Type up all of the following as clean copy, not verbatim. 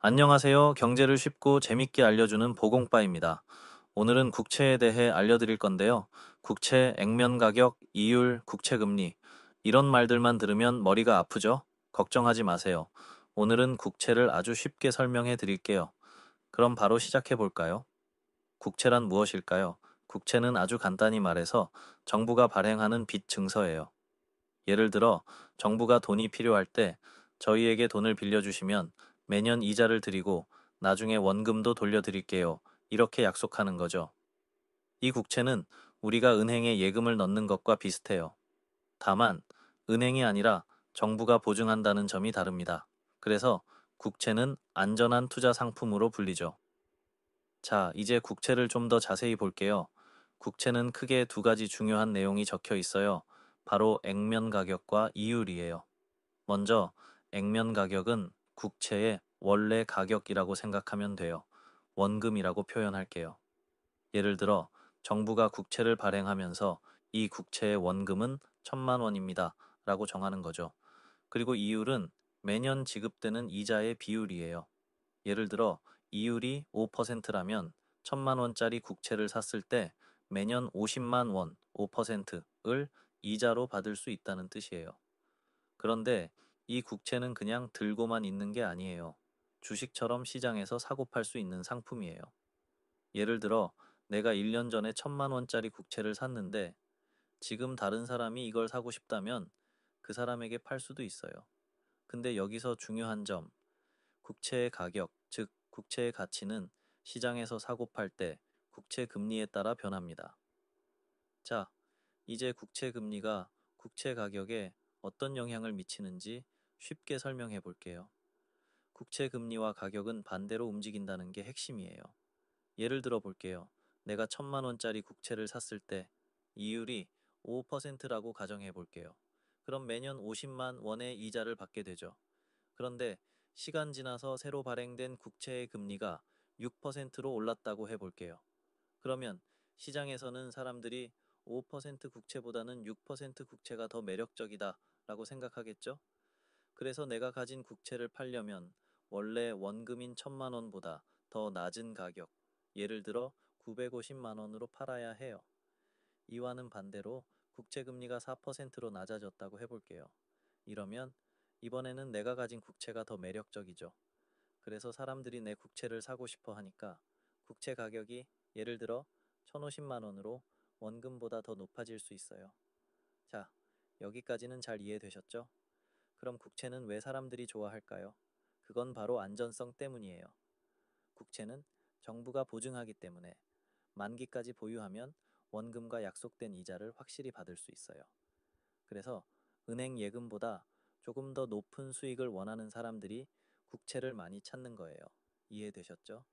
안녕하세요. 경제를 쉽고 재밌게 알려주는 보공빠입니다. 오늘은 국채에 대해 알려드릴 건데요. 국채, 액면 가격, 이율, 국채 금리. 이런 말들만 들으면 머리가 아프죠? 걱정하지 마세요. 오늘은 국채를 아주 쉽게 설명해 드릴게요. 그럼 바로 시작해 볼까요? 국채란 무엇일까요? 국채는 아주 간단히 말해서 정부가 발행하는 빚 증서예요. 예를 들어 정부가 돈이 필요할 때 저희에게 돈을 빌려주시면 매년 이자를 드리고 나중에 원금도 돌려드릴게요. 이렇게 약속하는 거죠. 이 국채는 우리가 은행에 예금을 넣는 것과 비슷해요. 다만 은행이 아니라 정부가 보증한다는 점이 다릅니다. 그래서 국채는 안전한 투자 상품으로 불리죠. 자, 이제 국채를 좀 더 자세히 볼게요. 국채는 크게 두 가지 중요한 내용이 적혀 있어요. 바로 액면 가격과 이율이에요. 먼저 액면 가격은 국채의 원래 가격이라고 생각하면 돼요. 원금이라고 표현할게요. 예를 들어 정부가 국채를 발행하면서 이 국채의 원금은 1,000만 원입니다. 라고 정하는 거죠. 그리고 이율은 매년 지급되는 이자의 비율이에요. 예를 들어 이율이 5%라면 1,000만 원짜리 국채를 샀을 때 매년 50만 원, 5%을 이자로 받을 수 있다는 뜻이에요. 그런데 이 국채는 그냥 들고만 있는 게 아니에요. 주식처럼 시장에서 사고 팔 수 있는 상품이에요. 예를 들어 내가 1년 전에 1,000만 원짜리 국채를 샀는데 지금 다른 사람이 이걸 사고 싶다면 그 사람에게 팔 수도 있어요. 근데 여기서 중요한 점, 국채의 가격, 즉 국채의 가치는 시장에서 사고 팔 때 국채 금리에 따라 변합니다. 자, 이제 국채 금리가 국채 가격에 어떤 영향을 미치는지 쉽게 설명해 볼게요. 국채 금리와 가격은 반대로 움직인다는 게 핵심이에요. 예를 들어 볼게요. 내가 1,000만 원짜리 국채를 샀을 때 이율이 5%라고 가정해 볼게요. 그럼 매년 50만 원의 이자를 받게 되죠. 그런데 시간 지나서 새로 발행된 국채의 금리가 6%로 올랐다고 해볼게요. 그러면 시장에서는 사람들이 5% 국채보다는 6% 국채가 더 매력적이다 라고 생각하겠죠? 그래서 내가 가진 국채를 팔려면 원래 원금인 1,000만 원보다 더 낮은 가격, 예를 들어 950만 원으로 팔아야 해요. 이와는 반대로 국채 금리가 4%로 낮아졌다고 해볼게요. 이러면 이번에는 내가 가진 국채가 더 매력적이죠. 그래서 사람들이 내 국채를 사고 싶어 하니까 국채 가격이 예를 들어 1,050만 원으로 원금보다 더 높아질 수 있어요. 자, 여기까지는 잘 이해되셨죠? 그럼 국채는 왜 사람들이 좋아할까요? 그건 바로 안전성 때문이에요. 국채는 정부가 보증하기 때문에 만기까지 보유하면 원금과 약속된 이자를 확실히 받을 수 있어요. 그래서 은행 예금보다 조금 더 높은 수익을 원하는 사람들이 국채를 많이 찾는 거예요. 이해되셨죠?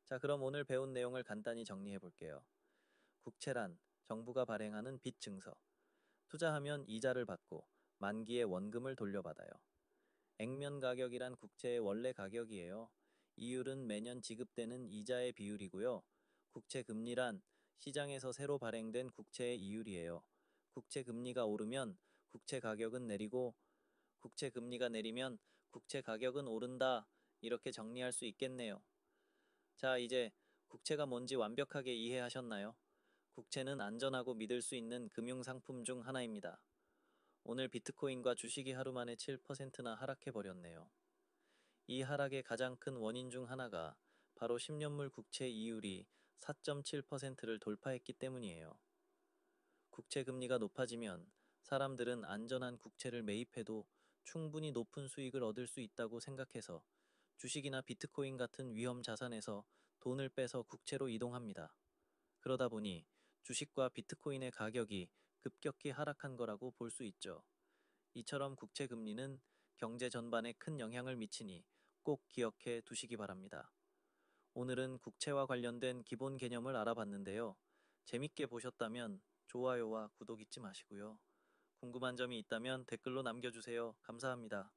자, 그럼 오늘 배운 내용을 간단히 정리해 볼게요. 국채란 정부가 발행하는 빚 증서. 투자하면 이자를 받고 만기에 원금을 돌려받아요. 액면 가격이란 국채의 원래 가격이에요. 이율은 매년 지급되는 이자의 비율이고요. 국채 금리란 시장에서 새로 발행된 국채의 이율이에요. 국채 금리가 오르면 국채 가격은 내리고 국채 금리가 내리면 국채 가격은 오른다. 이렇게 정리할 수 있겠네요. 자, 이제 국채가 뭔지 완벽하게 이해하셨나요? 국채는 안전하고 믿을 수 있는 금융상품 중 하나입니다. 오늘 비트코인과 주식이 하루 만에 7%나 하락해 버렸네요. 이 하락의 가장 큰 원인 중 하나가 바로 10년물 국채 이율이 4.7%를 돌파했기 때문이에요. 국채 금리가 높아지면 사람들은 안전한 국채를 매입해도 충분히 높은 수익을 얻을 수 있다고 생각해서 주식이나 비트코인 같은 위험 자산에서 돈을 빼서 국채로 이동합니다. 그러다 보니 주식과 비트코인의 가격이 급격히 하락한 거라고 볼 수 있죠. 이처럼 국채 금리는 경제 전반에 큰 영향을 미치니 꼭 기억해 두시기 바랍니다. 오늘은 국채와 관련된 기본 개념을 알아봤는데요. 재밌게 보셨다면 좋아요와 구독 잊지 마시고요. 궁금한 점이 있다면 댓글로 남겨주세요. 감사합니다.